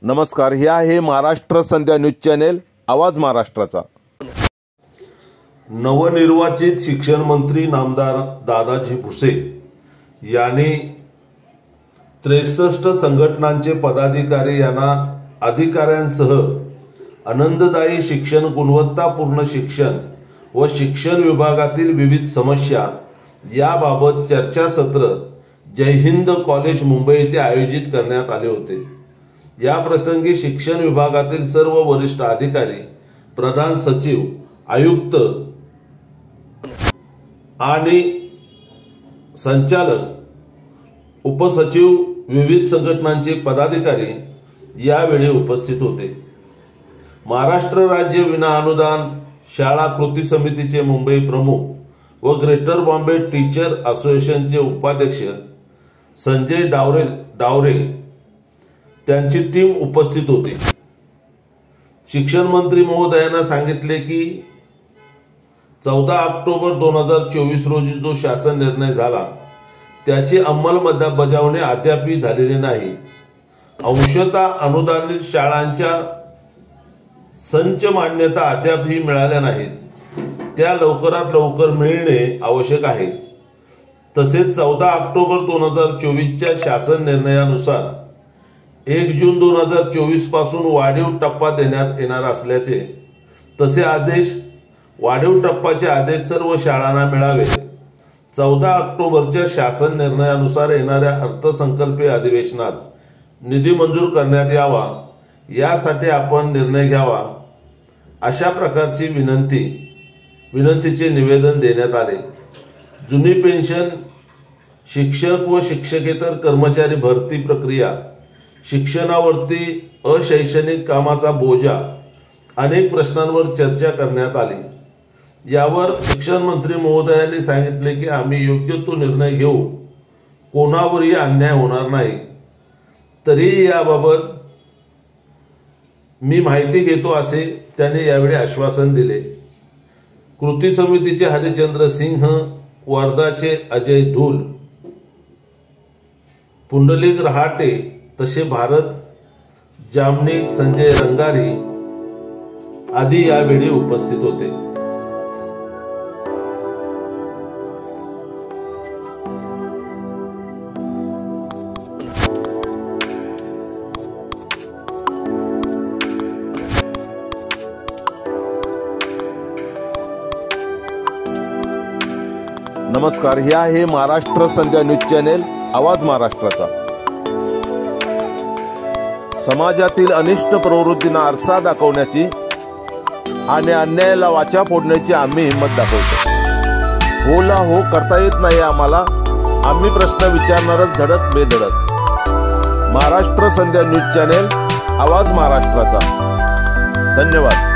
नमस्कार, हे आहे महाराष्ट्र संध्या न्यूज चॅनेल, आवाज महाराष्ट्राचा। नवनिर्वाचित शिक्षण मंत्री नामदार दादाजी भुसे यांनी 63 संघटनांचे पदाधिकारी यांना अधिकाऱ्यांसह आनंददायी शिक्षण, गुणवत्तापूर्ण शिक्षण व शिक्षण विभागातील विविध समस्या याबाबत चर्चासत्र जय हिंद कॉलेज मुंबई येथे आयोजित करण्यात आले होते। या प्रसंगी शिक्षण विभागातील सर्व वरिष्ठ अधिकारी, प्रधान सचिव, आयुक्त आणि संचालक, उपसचिव, विविध संघटनांचे पदाधिकारी यावेळी उपस्थित होते। महाराष्ट्र राज्य विना अनुदान शाळा कृती समितीचे मुंबई प्रमुख व ग्रेटर बॉम्बे टीचर असोसिएशनचे उपाध्यक्ष संजय डावरे त्यांची टीम उपस्थित होती। शिक्षण मंत्री महोदयांना सांगितले की 14 ऑक्टोबर 2024 रोजी जो शासन निर्णय झाला त्याची अंमलबजावणी अद्यापही झालेली नाही। अंशतः अनुदानित शाळांच्या संच मान्यता अद्यापही मिळाल्या नाहीत, त्या लवकरात लवकर मिळणे आवश्यक आहे। तसेच 14 ऑक्टोबर 2024च्या शासन निर्णयानुसार 1 जून 2024 पासून वाढीव टप्पा देण्यात येणार असल्याचे, तसे आदेश वाढीव टप्प्याचे आदेश सर्व शाळांना मिळावे। 14 ऑक्टोबरच्या शासन निर्णयानुसार येणाऱ्या अर्थसंकल्पीय अधिवेशनात निधी मंजूर करण्यात यावा, यासाठी आपण निर्णय घ्यावा, अशा प्रकारची विनंतीचे निवेदन देण्यात आले। जुनी पेन्शन, शिक्षक व शिक्षकेतर कर्मचारी भरती प्रक्रिया, शिक्षणावरती अशैक्षणिक कामाचा बोजा, अनेक प्रश्नांवर चर्चा करण्यात आली। यावर शिक्षण मंत्री महोदयांनी सांगितले की आम्ही योग्य तो निर्णय घेऊ, कोणावरही अन्याय होणार नाही। तरी याबाबत मी माहिती घेतो असे त्यांनी यावेळी आश्वासन दिले। कृती समितीचे हरिचंद्र सिंह, वर्धाचे अजय धूल, पुंडलिक रहाटे, तसे भारत जामनिक, संजय रंगारी आदी यावेळी उपस्थित होते। नमस्कार, हे आहे महाराष्ट्र संध्या न्यूज चॅनेल, आवाज महाराष्ट्राचा। समाजातील अनिष्ट प्रवृत्तींना आरसा दाखवण्याची आणि अन्यायाला वाचा फोडण्याची आम्ही हिंमत दाखवतो। होला हो करता येत नाही आम्हाला, आम्ही प्रश्न विचारणारच धडक बेधडक। महाराष्ट्र संध्या न्यूज चॅनेल, आवाज महाराष्ट्राचा। धन्यवाद।